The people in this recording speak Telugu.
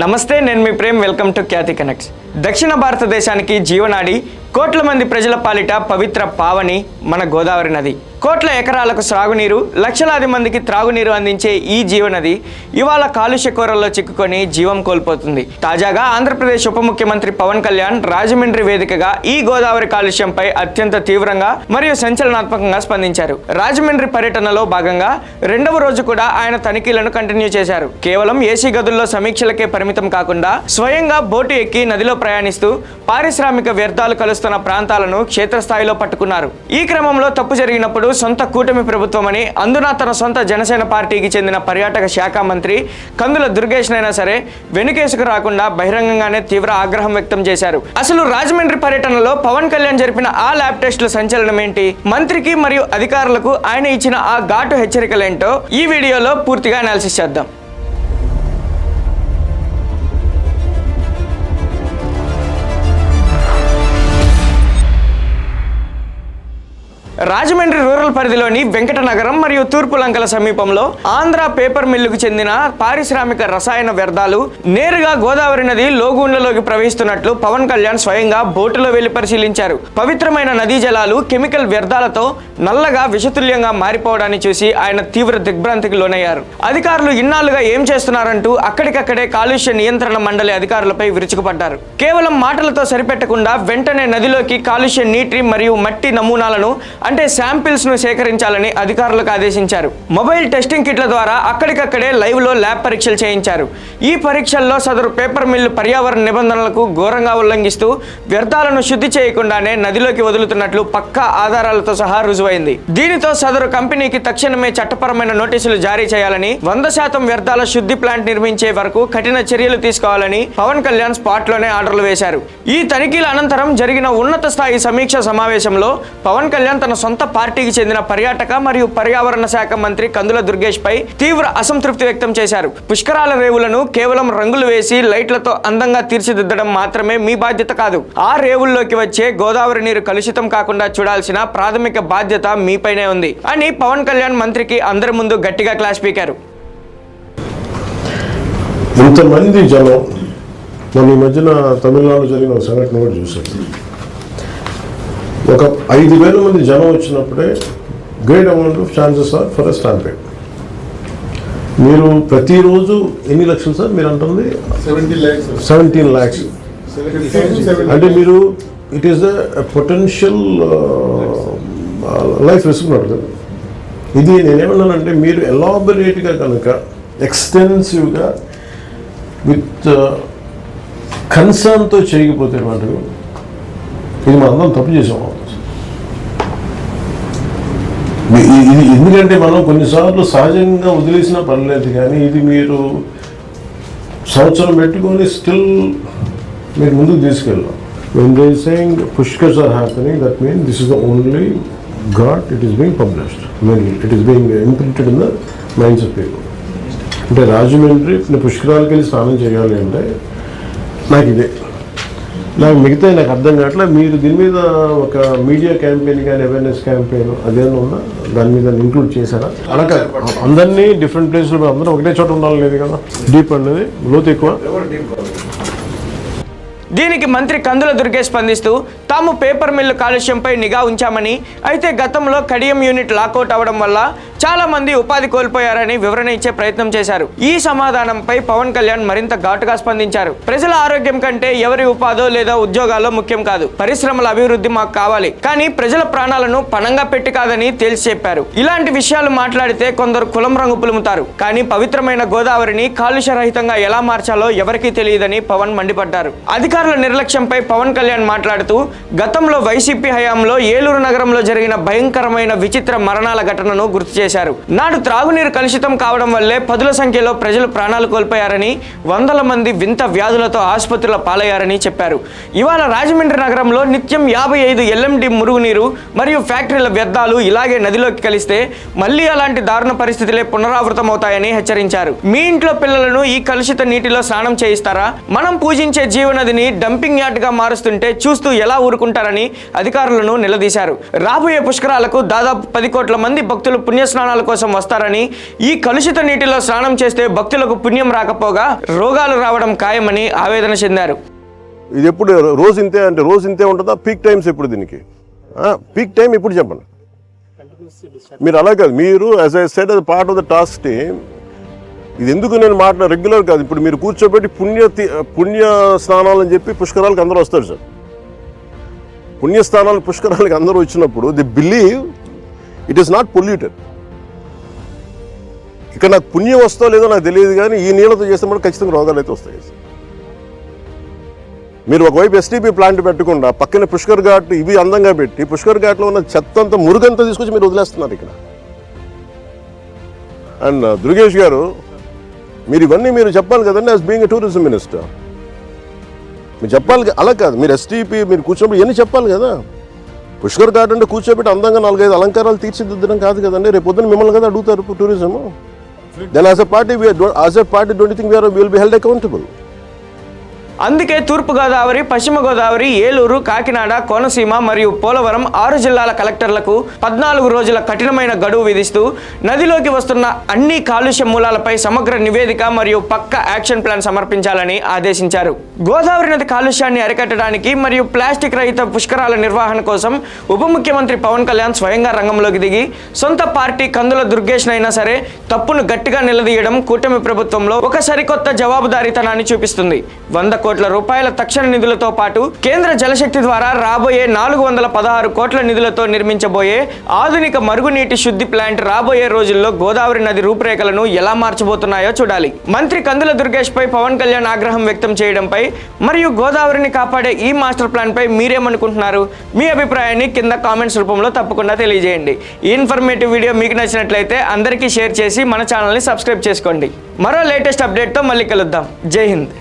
నమస్తే, నేను మీ Prem. Welcome to Khyati connects. దక్షిణ భారతదేశానికి జీవనాడి, కోట్ల మంది ప్రజల పాలిట పవిత్ర పావని మన గోదావరి నది. కోట్ల ఎకరాలకు సాగునీరు, లక్షలాది మందికి త్రాగునీరు అందించే ఈ జీవనది ఇవాళ కాలుష్య కోరల్లో చిక్కుకొని జీవం కోల్పోతుంది. తాజాగా ఆంధ్రప్రదేశ్ ఉప ముఖ్యమంత్రి పవన్ కళ్యాణ్ రాజమండ్రి వేదికగా ఈ గోదావరి కాలుష్యంపై అత్యంత తీవ్రంగా మరియు సంచలనాత్మకంగా స్పందించారు. రాజమండ్రి పర్యటనలో భాగంగా రెండవ రోజు కూడా ఆయన తనిఖీలను కంటిన్యూ చేశారు. కేవలం ఏసీ గదుల్లో సమీక్షలకే పరిమితం కాకుండా స్వయంగా బోటు ఎక్కి నదిలో ప్రయాణిస్తూ పారిశ్రామిక వ్యర్థాలు కలుస్తున్న ప్రాంతాలను క్షేత్రస్థాయిలో పట్టుకున్నారు. ఈ క్రమంలో తప్పు జరిగినప్పుడు సొంత కూటమి ప్రభుత్వమని, అందున తన సొంత జనసేన పార్టీకి చెందిన పర్యాటక శాఖ మంత్రి కందుల దుర్గేష్ నైనా సరే వెనుకేసుకు రాకుండా బహిరంగంగానే తీవ్ర ఆగ్రహం వ్యక్తం చేశారు. అసలు రాజమండ్రి పర్యటనలో పవన్ కళ్యాణ్ జరిపిన ఆ ల్యాబ్ టెస్టుల సంచలనం ఏంటి, మంత్రికి మరియు అధికారులకు ఆయన ఇచ్చిన ఆ ఘాటు హెచ్చరికలేంటో ఈ వీడియోలో పూర్తిగా అనాలిసిస్ చేద్దాం. రాజమండ్రి రూరల్ పరిధిలోని వెంకటనగరం మరియు తూర్పు లంకల సమీపంలో ఆంధ్ర పేపర్ మిల్లుకు చెందిన పారిశ్రామిక రసాయన వ్యర్థాలు నేరుగా గోదావరి నది లోగుండ్లలోకి ప్రవహిస్తున్నట్లు పవన్ కళ్యాణ్ స్వయంగా బోటులో వెళ్లి పరిశీలించారు. పవిత్రమైన నదీ జలాలు కెమికల్ వ్యర్థాలతో నల్లగా విషతుల్యంగా మారిపోవడాన్ని చూసి ఆయన తీవ్ర దిగ్భ్రాంతికి లోనయ్యారు. అధికారులు ఇన్నాళ్లుగా ఏం చేస్తున్నారంటూ అక్కడికక్కడే కాలుష్య నియంత్రణ మండలి అధికారులపై విరుచుకుపడ్డారు. కేవలం మాటలతో సరిపెట్టకుండా వెంటనే నదిలోకి కాలుష్య నీటి మరియు మట్టి నమూనాలను అంటే శాంపిల్స్ ను సేకరించాలని అధికారులకు ఆదేశించారు. మొబైల్ టెస్టింగ్ కిట్ల ద్వారా అక్కడికక్కడే లైవ్ లో ల్యాబ్ పరీక్షలు చేయించారు. ఈ పరీక్షల్లో సదరు పేపర్ మిల్లు పర్యావరణ నిబంధనలకు ఘోరంగా ఉల్లంఘిస్తూ వ్యర్థాలను శుద్ధి చేయకుండానే నదిలోకి వదులుతున్నట్లు పక్కా ఆధారాలతో సహా రుజువైంది. దీనితో సదరు కంపెనీకి తక్షణమే చట్టపరమైన నోటీసులు జారీ చేయాలని, 100% వ్యర్థాల శుద్ధి ప్లాంట్ నిర్మించే వరకు కఠిన చర్యలు తీసుకోవాలని పవన్ కళ్యాణ్ స్పాట్ లోనే ఆర్డర్లు వేశారు. ఈ తనిఖీల అనంతరం జరిగిన ఉన్నత స్థాయి సమీక్ష సమావేశంలో పవన్ కళ్యాణ్ తన సొంత పార్టీకి చెందిన పర్యాటక మరియు పర్యావరణ శాఖ మంత్రి కందుల దుర్గేష్ పై తీవ్ర అసంతృప్తి వ్యక్తం చేశారు. పుష్కరాల రేవులను కేవలం రంగులు వేసి లైట్లతో అందంగా తీర్చిదిద్దడం మాత్రమే మీ బాధ్యత కాదు. ఆ రేవుల్లోకి వచ్చే గోదావరి నీరు కలుషితం కాకుండా చూడాల్సిన ప్రాథమిక బాధ్యత మీపైనే ఉంది అని పవన్ కళ్యాణ్ మంత్రికి అందరి ముందు గట్టిగా క్లాస్ పీకారు. ఇంతమంది జనం మన ఈ మధ్యన తమిళనాడు జరిగిన సంఘటన కూడా చూశారు. ఒక 5,000 మంది జనం వచ్చినప్పుడే great amount of chances are for a stampede. మీరు ప్రతిరోజు ఎన్ని లక్షలు సార్ మీరు అంటుంది? 17 lakhs. అంటే మీరు it is the potential life risk ఉంటుంది. ఇది నేనేమన్నానంటే మీరు ఎలాబొరేట్గా కనుక ఎక్స్టెన్సివ్గా విత్ కన్సర్న్తో చేయకపోతే మాట ఇది మనందరం తప్పు చేసాం. ఇది ఎందుకంటే మనం కొన్నిసార్లు సహజంగా వదిలేసినా పర్లేదు, కానీ ఇది మీరు సంవత్సరం పెట్టుకొని స్టిల్ మీరు ముందుకు తీసుకెళ్ళాం. When they are saying pushkars are happening, that means this is the only ghat it is being published. When it is being imprinted in the minds of people. అంటే రాజమండ్రి పుష్కరాలకి వెళ్ళి స్నానం చేయాలి అంటే నాకు మిగతా నాకు అర్థం కావట్లే. మీరు దీని మీద ఒక మీడియా క్యాంపెయిన్ కానీ అవేర్నెస్ క్యాంపెయిన్ అదేమన్నా ఉందా? దాని మీద ఇంక్లూడ్ చేశారా? అలా అందరినీ డిఫరెంట్ ప్లేస్లో అందరూ ఒకటే చోట ఉండాలి లేదు కదా. డీప్ అనేది లోతు ఎక్కువ. దీనికి మంత్రి కందుల దుర్గేష్ స్పందిస్తూ తాము పేపర్ మిల్లు కాలుష్యంపై నిఘా ఉంచామని, అయితే గతంలో కడియం యూనిట్ లాకౌట్ అవడం వల్ల చాలా మంది ఉపాధి కోల్పోయారని వివరణ ఇచ్చే ప్రయత్నం చేశారు. ఈ సమాధానంపై పవన్ కళ్యాణ్ మరింత ఘాటుగా స్పందించారు. ప్రజల ఆరోగ్యం కంటే ఎవరి ఉపాధో లేదా ఉద్యోగాల్లో ముఖ్యం కాదు, పరిశ్రమల అభివృద్ధి మాకు కావాలి, కానీ ప్రజల ప్రాణాలను పణంగా పెట్టి కాదని తేల్చి చెప్పారు. ఇలాంటి విషయాలు మాట్లాడితే కొందరు కులం రంగు పులుముతారు, కానీ పవిత్రమైన గోదావరిని కాలుష్య రహితంగా ఎలా మార్చాలో ఎవరికీ తెలియదని పవన్ మండిపడ్డారు. అధికారుల నిర్లక్ష్యంపై పవన్ కళ్యాణ్ మాట్లాడుతూ గతంలో వైసీపీ హయాంలో ఏలూరు నగరంలో జరిగిన భయంకరమైన విచిత్ర మరణాల ఘటనను గుర్తు చేశారు. నాడు త్రాగునీరు కలుషితం కావడం వల్లే పదుల సంఖ్యలో ప్రజలు ప్రాణాలు కోల్పోయారని, వందల మంది వింత వ్యాధులతో ఆసుపత్రుల పాలయ్యారని చెప్పారు. ఇవాళ రాజమండ్రి నగరంలో నిత్యం 55 LMD మురుగునీరు మరియు ఫ్యాక్టరీల వ్యర్థాలు ఇలాగే నదిలోకి కలిస్తే మళ్లీ అలాంటి దారుణ పరిస్థితులే పునరావృతమవుతాయని హెచ్చరించారు. మీ ఇంట్లో పిల్లలను ఈ కలుషిత నీటిలో స్నానం చేయిస్తారా? మనం పూజించే జీవనదిని డంపింగ్ యార్డ్ గా మారుస్తుంటే చూస్తూ ఎలా ఊరుకుంటారని అధికారులను నిలదీశారు. రాబోయే పుష్కరాలకు దాదాపు 10 కోట్ల మంది భక్తులు పుణ్యస్నానం స్నానాల కోసం వస్తారని, ఈ కలుషిత నీటిలో స్నానం చేస్తే భక్తులకు పుణ్యం రాకపోగా రోగాలు రావడం ఖాయమని ఆవేదన చెందారు. ఇది ఎప్పుడు రోజు ఇంతే అంటే రోజు ఇంతే ఉంటుందా? పీక్ టైమ్స్ ఎప్పుడు దీనికి? పీక్ టైం ఎప్పుడు చెప్పండి. మీరు అలా కాదు, మీరు యాజ్ ఐ సెడ్ అది part of the task team. ఇది ఎందుకు నేను రెగ్యులర్ కాదు. ఇప్పుడు మీరు కూర్చోబెట్టి పుణ్య స్నానాలు అని చెప్పి పుష్కరాలకు అందరూ వస్తారు సార్. పుణ్యస్థానాలు పుష్కరాలకు అందరూ వచ్చినప్పుడు the believe it is not polluted. ఇక్కడ నాకు పుణ్యం వస్తో లేదో నాకు తెలియదు, కానీ ఈ నీళ్ళతో చేసినప్పుడు ఖచ్చితంగా రోగాలు అయితే వస్తాయి. మీరు ఒకవైపు ఎస్టీపీ ప్లాంట్ పెట్టకుండా పక్కన పుష్కర్ ఘాట్ ఇవి అందంగా పెట్టి పుష్కర్ ఘాట్లో ఉన్న చెత్త అంతా మురుగంతా తీసుకొచ్చి మీరు వదిలేస్తున్నారు ఇక్కడ. అండ్ దుర్గేష్ గారు, మీరు ఇవన్నీ మీరు చెప్పాలి కదండి as being a tourism minister. మీరు చెప్పాలి, అలా కాదు. మీరు ఎస్టీపీ మీరు కూర్చోబెట్టి ఇవన్నీ చెప్పాలి కదా. పుష్కర్ ఘాట్ అంటే కూర్చోబెట్టి అందంగా 4-5 అలంకారాలు తీర్చిదిద్దడం కాదు కదండి. రేపు పొద్దున్న మిమ్మల్ని కదా అడుగుతారు tourism. Then as a party don't think will be held accountable. అందుకే తూర్పుగోదావరి, పశ్చిమ గోదావరి, ఏలూరు, కాకినాడ, కోనసీమ మరియు పోలవరం 6 జిల్లాల కలెక్టర్లకు 14 రోజుల కఠినమైన గడువు విధిస్తూ నదిలోకి వస్తున్న అన్ని కాలుష్య మూలాలపై సమగ్ర నివేదిక మరియు పక్కా యాక్షన్ ప్లాన్ సమర్పించాలని ఆదేశించారు. గోదావరి నది కాలుష్యాన్ని అరికట్టడానికి మరియు ప్లాస్టిక్ రహిత పుష్కరాల నిర్వహణ కోసం ఉప ముఖ్యమంత్రి పవన్ కళ్యాణ్ స్వయంగా రంగంలోకి దిగి సొంత పార్టీ కందుల దుర్గేష్నైనా సరే తప్పును గట్టిగా నిలదీయడం కూటమి ప్రభుత్వంలో ఒక సరికొత్త జవాబుదారీతనాన్ని చూపిస్తుంది. 100 కోట్ల రూపాయల తక్షణ నిధులతో పాటు కేంద్ర జలశక్తి ద్వారా రాబోయే 416 కోట్ల నిధులతో నిర్మించబోయే ఆధునిక మరుగునీటి శుద్ధి ప్లాంట్ రాబోయే రోజుల్లో గోదావరి నది రూపురేఖలను ఎలా మార్చబోతున్నాయో చూడాలి. మంత్రి కందుల దుర్గేష్ పై పవన్ కళ్యాణ్ ఆగ్రహం వ్యక్తం చేయడంపై మరియు గోదావరిని కాపాడే ఈ మాస్టర్ ప్లాన్ పై మీరేమనుకుంటున్నారు? మీ అభిప్రాయాన్ని కింద కామెంట్స్ రూపంలో తప్పకుండా తెలియజేయండి. ఈ ఇన్ఫర్మేటివ్ వీడియో మీకు నచ్చినట్లయితే అందరికీ షేర్ చేసి మన ఛానల్ని సబ్స్క్రైబ్ చేసుకోండి. మరో లేటెస్ట్ అప్డేట్తో మళ్ళీ కలుద్దాం. జై హింద్.